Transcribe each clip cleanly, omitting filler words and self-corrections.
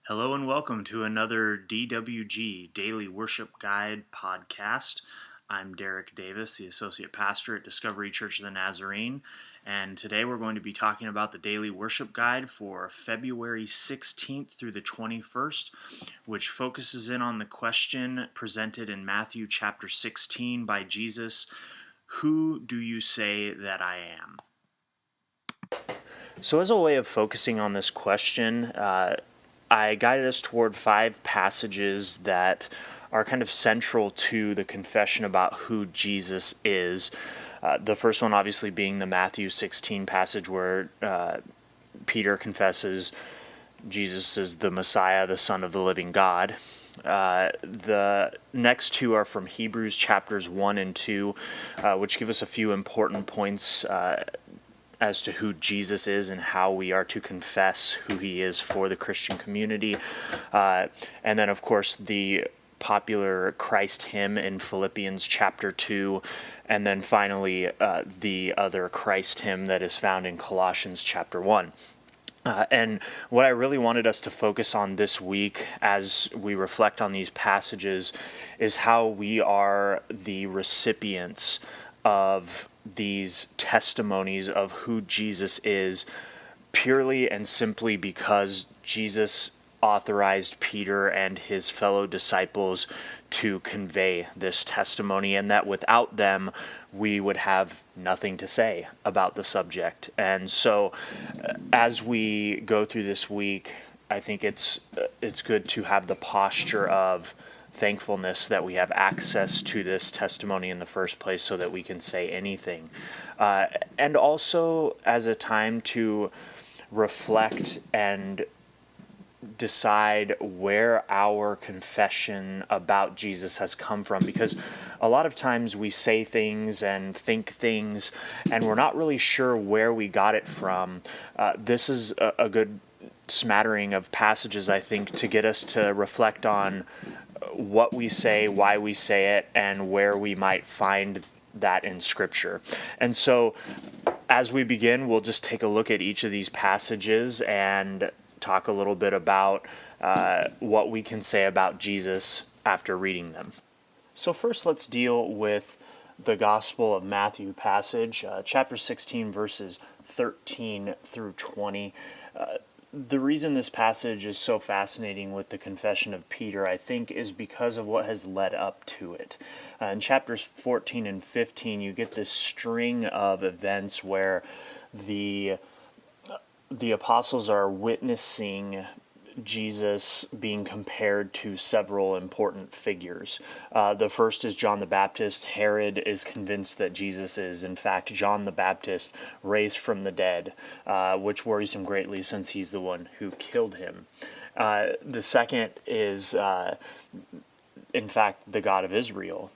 Hello and welcome to another DWG Daily Worship Guide podcast. I'm Derek Davis, the Associate Pastor at Discovery Church of the Nazarene, and today we're going to be talking about the Daily Worship Guide for February 16th through the 21st, which focuses in on the question presented in Matthew chapter 16 by Jesus, "Who do you say that I am?" So as a way of focusing on this question, I guided us toward 5 passages that are kind of central to the confession about who Jesus is. The first one obviously being the Matthew 16 passage where Peter confesses Jesus is the Messiah, the Son of the living God. The next two are from Hebrews chapters 1 and 2, which give us a few important points as to who Jesus is and how we are to confess who he is for the Christian community. And then, of course, the popular Christ hymn in Philippians chapter 2, and then finally the other Christ hymn that is found in Colossians chapter 1. And what I really wanted us to focus on this week as we reflect on these passages is how we are the recipients of these testimonies of who Jesus is purely and simply because Jesus authorized Peter and his fellow disciples to convey this testimony, and that without them we would have nothing to say about the subject. And so as we go through this week, I think it's good to have the posture of thankfulness that we have access to this testimony in the first place so that we can say anything. And also as a time to reflect and decide where our confession about Jesus has come from, because a lot of times we say things and think things and we're not really sure where we got it from. This is a good smattering of passages, I think, to get us to reflect on what we say, why we say it, and where we might find that in Scripture. And so as we begin, we'll just take a look at each of these passages and talk a little bit about what we can say about Jesus after reading them. So first, let's deal with the Gospel of Matthew passage, chapter 16, verses 13 through 20. The reason this passage is so fascinating with the confession of Peter, I think, is because of what has led up to it. In chapters 14 and 15, you get this string of events where the apostles are witnessing Jesus being compared to several important figures. The first is John the Baptist. Herod is convinced that Jesus is, in fact, John the Baptist raised from the dead, which worries him greatly since he's the one who killed him. The second is, in fact, the God of Israel.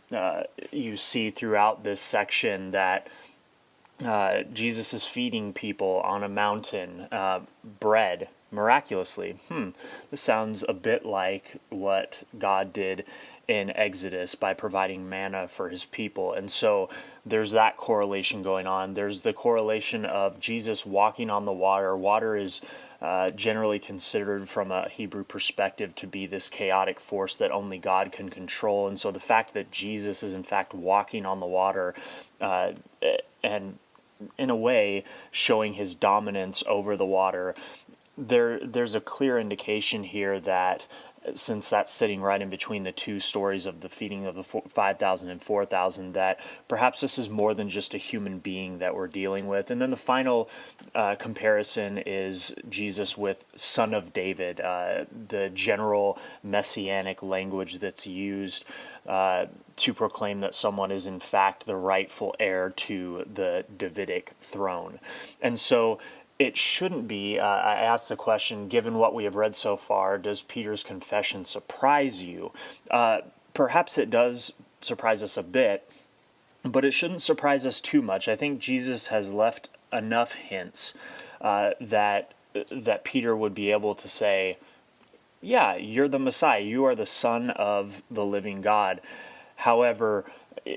You see throughout this section that Jesus is feeding people on a mountain bread miraculously. This sounds a bit like what God did in Exodus by providing manna for his people. And so there's that correlation going on. There's the correlation of Jesus walking on the water. Water is generally considered from a Hebrew perspective to be this chaotic force that only God can control. And so the fact that Jesus is in fact walking on the water and in a way showing his dominance over the water, there's a clear indication here that since that's sitting right in between the two stories of the feeding of the 5,000 and 4,000, that perhaps this is more than just a human being that we're dealing with. And then the final comparison is Jesus with Son of David, the general messianic language that's used to proclaim that someone is in fact the rightful heir to the Davidic throne. And so it shouldn't be, I asked the question, given what we have read so far, does Peter's confession surprise you? Perhaps it does surprise us a bit, but it shouldn't surprise us too much. I think Jesus has left enough hints that Peter would be able to say, yeah, you're the Messiah, you are the Son of the living God. However,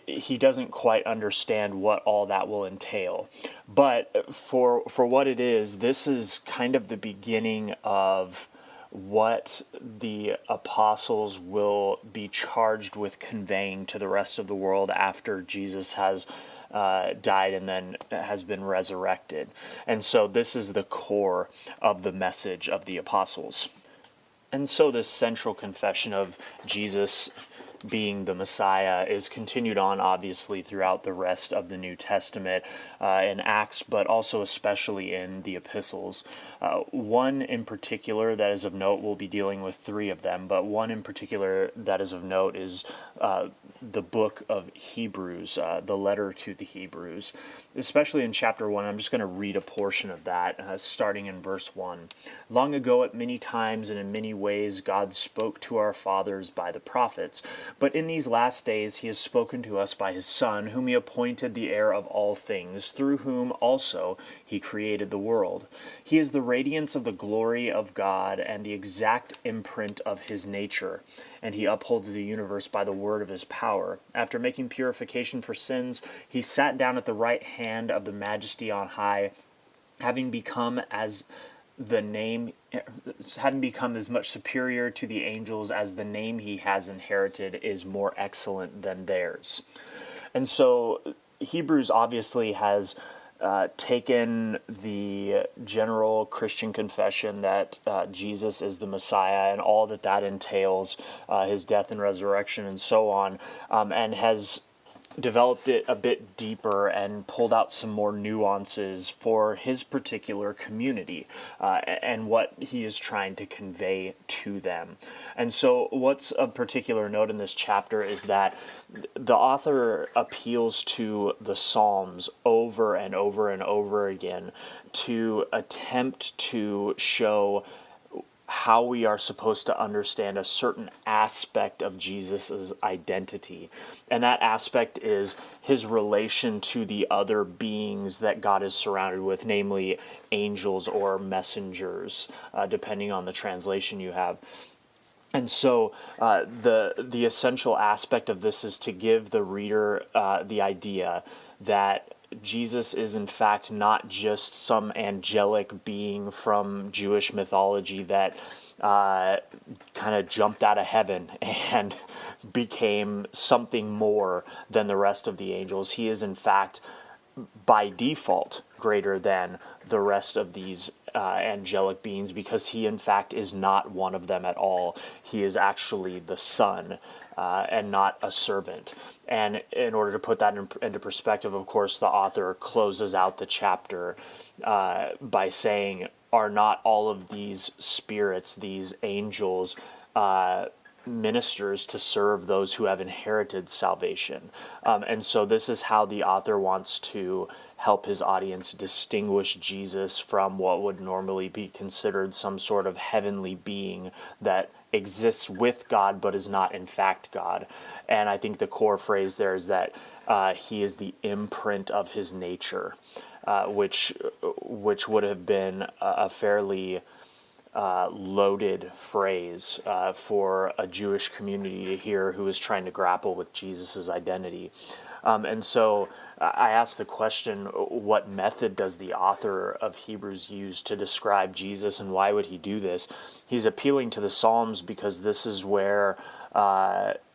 he doesn't quite understand what all that will entail. But for what it is, this is kind of the beginning of what the apostles will be charged with conveying to the rest of the world after Jesus has died and then has been resurrected. And so this is the core of the message of the apostles. And so this central confession of Jesus being the Messiah is continued on, obviously, throughout the rest of the New Testament in Acts, but also especially in the epistles. One in particular that is of note, we'll be dealing with three of them, but one in particular that is of note is the book of Hebrews, the letter to the Hebrews. Especially in chapter 1, I'm just going to read a portion of that, starting in verse 1. Long ago, at many times and in many ways, God spoke to our fathers by the prophets. But in these last days he has spoken to us by his Son, whom he appointed the heir of all things, through whom also he created the world. He is the radiance of the glory of God and the exact imprint of his nature, and he upholds the universe by the word of his power. After making purification for sins, he sat down at the right hand of the Majesty on high, having become as much superior to the angels as the name he has inherited is more excellent than theirs. And so Hebrews obviously has taken the general Christian confession that Jesus is the Messiah and all that that entails, his death and resurrection and so on, and has developed it a bit deeper and pulled out some more nuances for his particular community and what he is trying to convey to them. And so what's of particular note in this chapter is that the author appeals to the Psalms over and over and over again to attempt to show how we are supposed to understand a certain aspect of Jesus' identity. And that aspect is his relation to the other beings that God is surrounded with, namely angels or messengers, depending on the translation you have. And so the essential aspect of this is to give the reader the idea that Jesus is in fact not just some angelic being from Jewish mythology that kind of jumped out of heaven and became something more than the rest of the angels. He is in fact by default greater than the rest of these angelic beings, because he in fact is not one of them at all. He is actually the Son and not a servant. And in order to put that into perspective, of course, the author closes out the chapter by saying, are not all of these spirits, these angels, ministers to serve those who have inherited salvation? And so this is how the author wants to help his audience distinguish Jesus from what would normally be considered some sort of heavenly being that exists with God but is not in fact God. And I think the core phrase there is that he is the imprint of his nature, which would have been a fairly loaded phrase for a Jewish community to hear who is trying to grapple with Jesus' identity. And so I asked the question, what method does the author of Hebrews use to describe Jesus, and why would he do this? He's appealing to the Psalms because this is where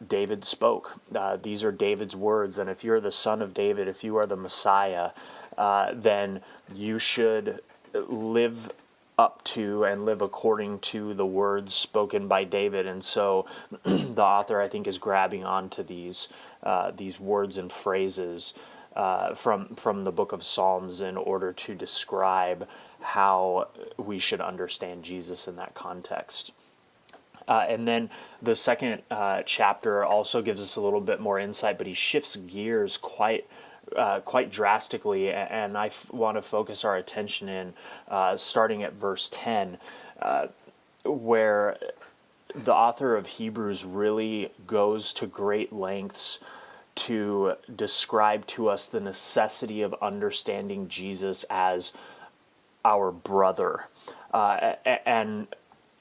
David spoke. These are David's words, and if you're the son of David, if you are the Messiah, then you should live up to and live according to the words spoken by David. And so the author, I think, is grabbing onto these words and phrases from the book of Psalms in order to describe how we should understand Jesus in that context. And then the second chapter also gives us a little bit more insight, but he shifts gears quite drastically, and I want to focus our attention in starting at verse 10, where the author of Hebrews really goes to great lengths to describe to us the necessity of understanding Jesus as our brother. And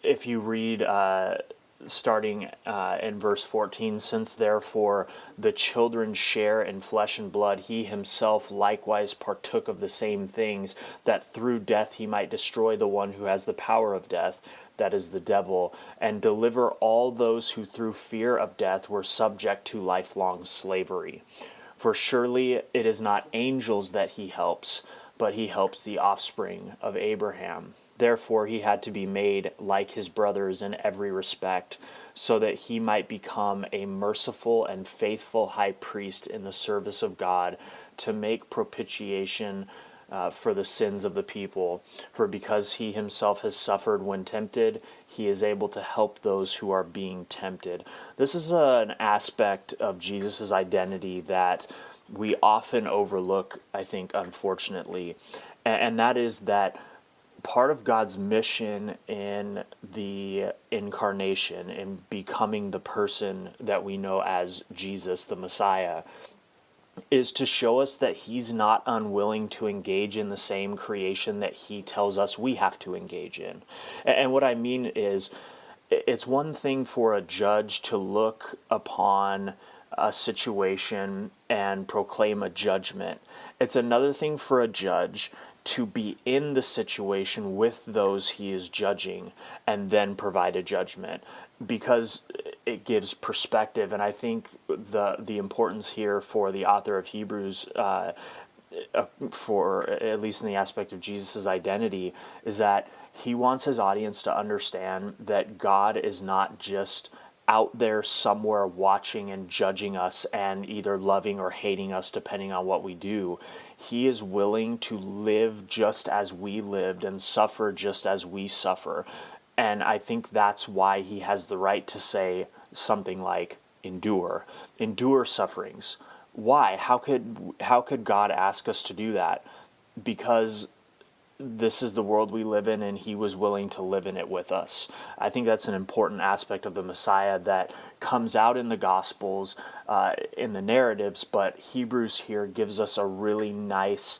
if you read starting in verse 14, since therefore the children share in flesh and blood, he himself likewise partook of the same things, that through death he might destroy the one who has the power of death, that is the devil, and deliver all those who through fear of death were subject to lifelong slavery. For surely it is not angels that he helps, but he helps the offspring of Abraham. Therefore he had to be made like his brothers in every respect, so that he might become a merciful and faithful high priest in the service of God, to make propitiation for the sins of the people. For because he himself has suffered when tempted, he is able to help those who are being tempted. This is an aspect of Jesus' identity that we often overlook, I think, unfortunately, and that is that part of God's mission in the incarnation, in becoming the person that we know as Jesus, the Messiah, is to show us that he's not unwilling to engage in the same creation that he tells us we have to engage in. And what I mean is, it's one thing for a judge to look upon a situation and proclaim a judgment. It's another thing for a judge to be in the situation with those he is judging and then provide a judgment, because it gives perspective. And I think the importance here for the author of Hebrews, for at least in the aspect of Jesus' identity, is that he wants his audience to understand that God is not just out there somewhere watching and judging us and either loving or hating us depending on what we do. He is willing to live just as we lived and suffer just as we suffer. And I think that's why he has the right to say something like, endure sufferings. Why? How could God ask us to do that? Because this is the world we live in, and he was willing to live in it with us. I think that's an important aspect of the Messiah that comes out in the Gospels, in the narratives, but Hebrews here gives us a really nice,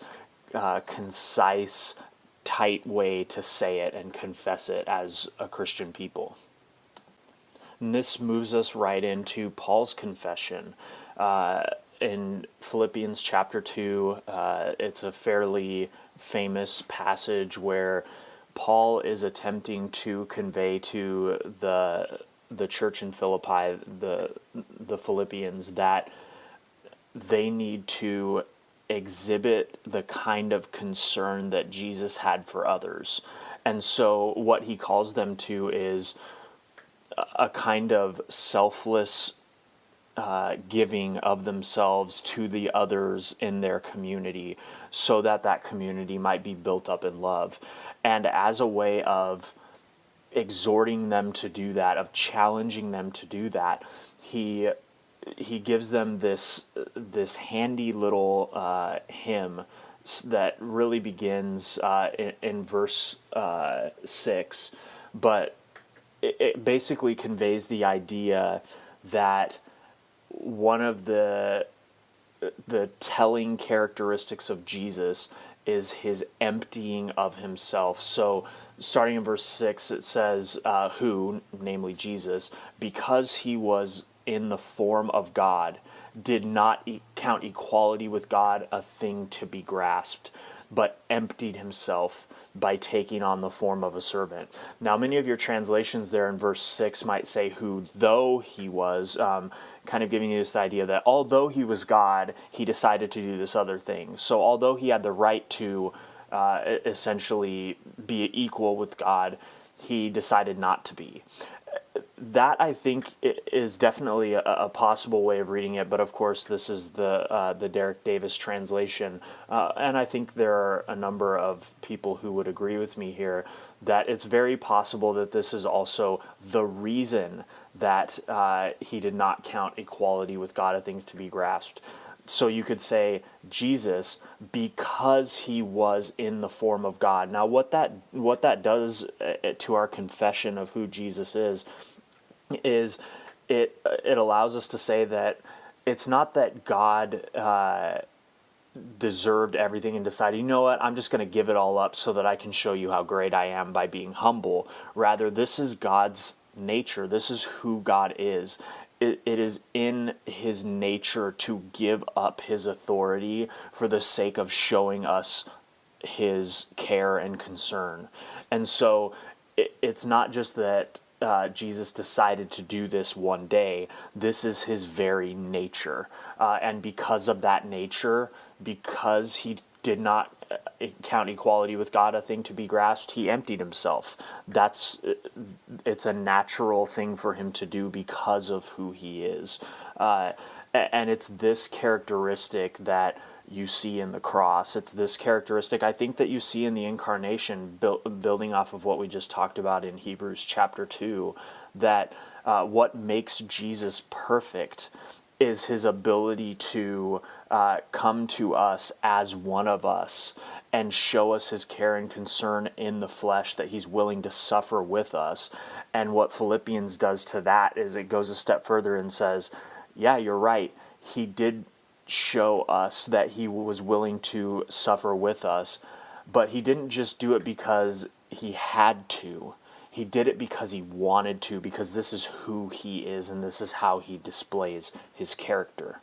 concise, tight way to say it and confess it as a Christian people. And this moves us right into Paul's confession. In Philippians chapter 2, it's a fairly famous passage where Paul is attempting to convey to the church in Philippi, the Philippians, that they need to exhibit the kind of concern that Jesus had for others. And so what he calls them to is a kind of selfless giving of themselves to the others in their community, so that that community might be built up in love. And as a way of exhorting them to do that, of challenging them to do that, he gives them this handy little hymn that really begins in verse 6, but it basically conveys the idea that one of the telling characteristics of Jesus is his emptying of himself. So starting in verse 6, it says, who, namely Jesus, because he was in the form of God, did not count equality with God a thing to be grasped, but emptied himself by taking on the form of a servant. Now, many of your translations there in verse 6 might say who, though he was, kind of giving you this idea that although he was God, he decided to do this other thing. So although he had the right to essentially be equal with God, he decided not to be. That, I think, is definitely a possible way of reading it, but of course this is the Derek Davis translation, and I think there are a number of people who would agree with me here that it's very possible that this is also the reason that he did not count equality with God a thing to be grasped. So you could say Jesus, because he was in the form of God. Now what that does to our confession of who Jesus is it allows us to say that it's not that God deserved everything and decided, you know what, I'm just going to give it all up so that I can show you how great I am by being humble. Rather, this is God's nature. This is who God is. It is in his nature to give up his authority for the sake of showing us his care and concern. And so it's not just that Jesus decided to do this one day. This is his very nature. And because of that nature, because he did not count equality with God a thing to be grasped, he emptied himself. It's a natural thing for him to do because of who he is. And it's this characteristic that you see in the cross. It's this characteristic, I think, that you see in the incarnation, building off of what we just talked about in Hebrews chapter 2, that what makes Jesus perfect is his ability to come to us as one of us and show us his care and concern in the flesh, that he's willing to suffer with us. And what Philippians does to that is it goes a step further and says, yeah, you're right. He did show us that he was willing to suffer with us, but he didn't just do it because he had to. He did it because he wanted to, because this is who he is and this is how he displays his character.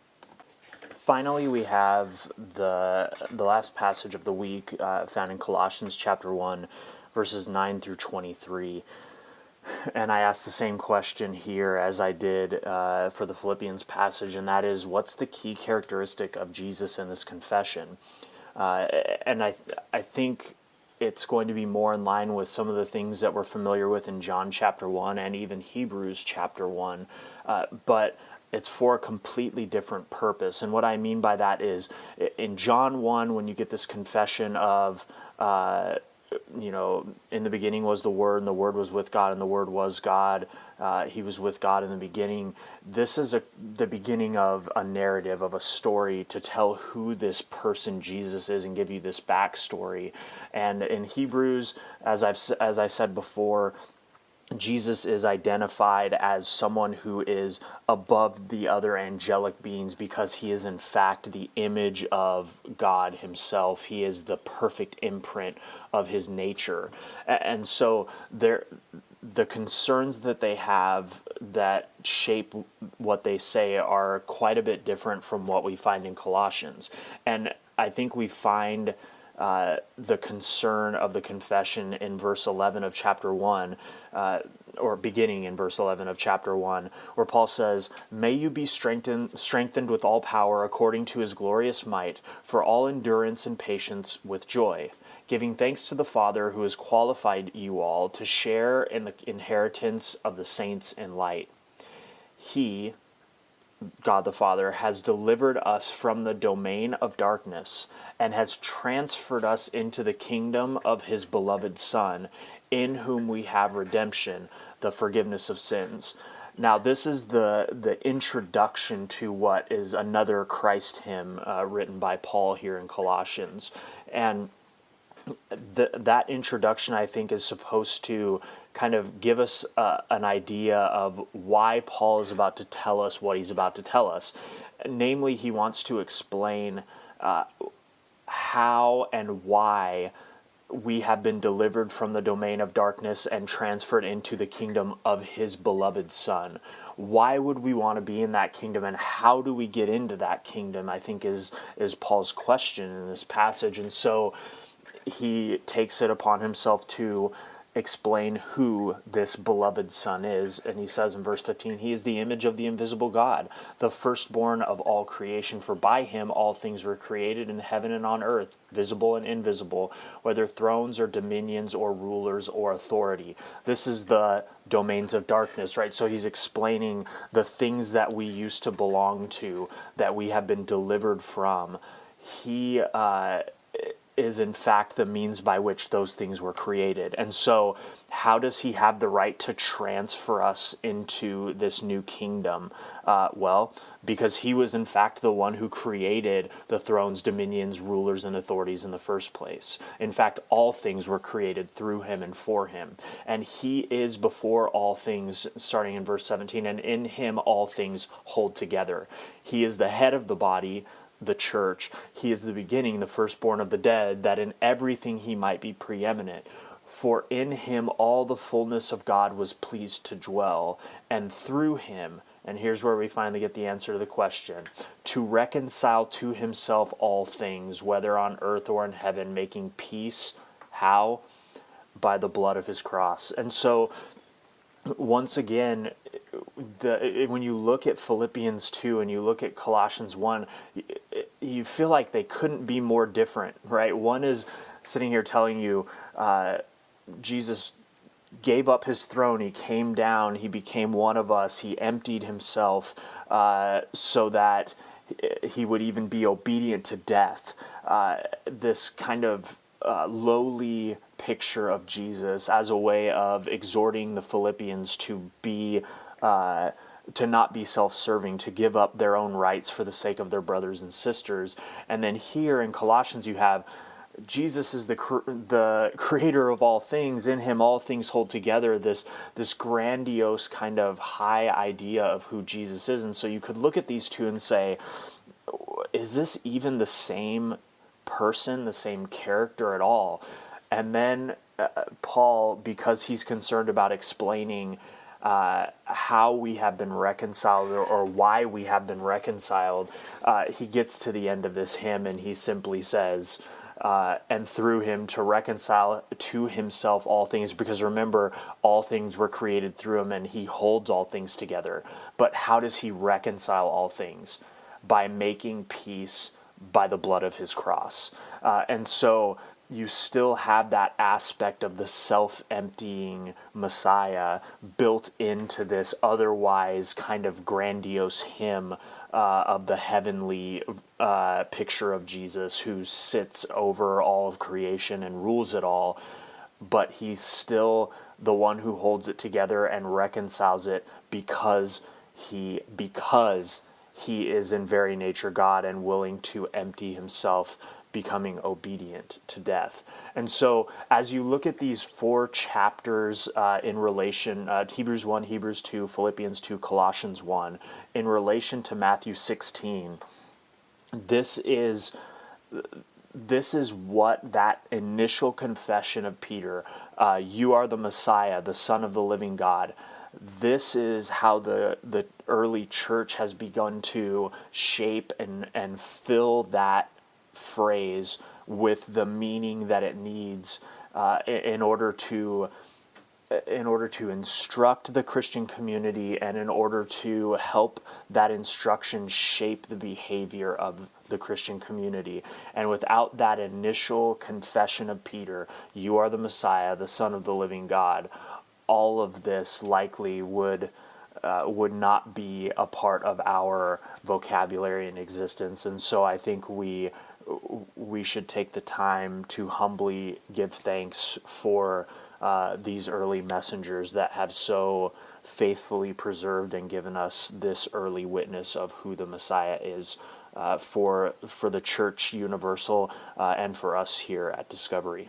Finally, we have the last passage of the week found in Colossians chapter 1, verses 9 through 23. And I asked the same question here as I did for the Philippians passage, and that is, what's the key characteristic of Jesus in this confession? And I think it's going to be more in line with some of the things that we're familiar with in John chapter 1 and even Hebrews chapter 1, but it's for a completely different purpose. And what I mean by that is, in John 1, when you get this confession of in the beginning was the Word, and the Word was with God, and the Word was God. He was with God in the beginning. This is the beginning of a narrative, of a story to tell who this person Jesus is and give you this backstory. And in Hebrews, as I said before, Jesus is identified as someone who is above the other angelic beings because he is in fact the image of God himself. He is the perfect imprint of his nature. And so the concerns that they have that shape what they say are quite a bit different from what we find in Colossians. And I think we find the concern of the confession in verse 11 of chapter 1, or beginning in verse 11 of chapter 1, where Paul says, "May you be strengthened with all power according to his glorious might, for all endurance and patience with joy, giving thanks to the Father who has qualified you all to share in the inheritance of the saints in light. He," God the Father, "has delivered us from the domain of darkness and has transferred us into the kingdom of his beloved Son, in whom we have redemption, the forgiveness of sins." Now, this is the introduction to what is another Christ hymn written by Paul here in Colossians. And that introduction, I think, is supposed to kind of give us an idea of why Paul is about to tell us what he's about to tell us. Namely, he wants to explain how and why we have been delivered from the domain of darkness and transferred into the kingdom of his beloved Son. Why would we want to be in that kingdom, and how do we get into that kingdom, I think is Paul's question in this passage. And so he takes it upon himself to explain who this beloved Son is. And he says in verse 15, "He is the image of the invisible God, the firstborn of all creation. For by him all things were created in heaven and on earth, visible and invisible, whether thrones or dominions or rulers or authority." This is the domains of darkness, right? So he's explaining the things that we used to belong to, that we have been delivered from. He is in fact the means by which those things were created. And so how does he have the right to transfer us into this new kingdom? Well, because he was in fact the one who created the thrones, dominions, rulers, and authorities in the first place. In fact, all things were created through him and for him. And he is before all things, starting in verse 17, and in him all things hold together. He is the head of the body, the church. He is the beginning, the firstborn of the dead, that in everything he might be preeminent. For in him all the fullness of God was pleased to dwell, and through him, and here's where we finally get the answer to the question, to reconcile to himself all things, whether on earth or in heaven, making peace. How? by the blood of his cross. And so, once again, when you look at Philippians 2 and you look at Colossians 1, you feel like they couldn't be more different, right? One is sitting here telling you Jesus gave up his throne, he came down, he became one of us, he emptied himself so that he would even be obedient to death. This kind of lowly picture of Jesus as a way of exhorting the Philippians to be to not be self-serving, to give up their own rights for the sake of their brothers and sisters. And then here in Colossians you have Jesus is the creator of all things. In him all things hold together. This grandiose kind of high idea of who Jesus is. And so you could look at these two and say, is this even the same person, the same character at all? And then Paul, because he's concerned about explaining how we have been reconciled or why we have been reconciled, he gets to the end of this hymn and he simply says, and through him to reconcile to himself all things, because remember, all things were created through him and he holds all things together. But how does he reconcile all things? By making peace by the blood of his cross. And so you still have that aspect of the self-emptying Messiah built into this otherwise kind of grandiose hymn of the heavenly picture of Jesus who sits over all of creation and rules it all, but he's still the one who holds it together and reconciles it because he is in very nature God and willing to empty himself, becoming obedient to death. And so as you look at these four chapters in relation, Hebrews 1, Hebrews 2, Philippians 2, Colossians 1, in relation to Matthew 16, this is what that initial confession of Peter, you are the Messiah, the Son of the living God, this is how the early church has begun to shape and fill that phrase with the meaning that it needs in order to instruct the Christian community and in order to help that instruction shape the behavior of the Christian community. And without that initial confession of Peter, you are the Messiah, the Son of the living God, all of this likely would not be a part of our vocabulary and existence. And so I think we should take the time to humbly give thanks for these early messengers that have so faithfully preserved and given us this early witness of who the Messiah is for the church universal and for us here at Discovery.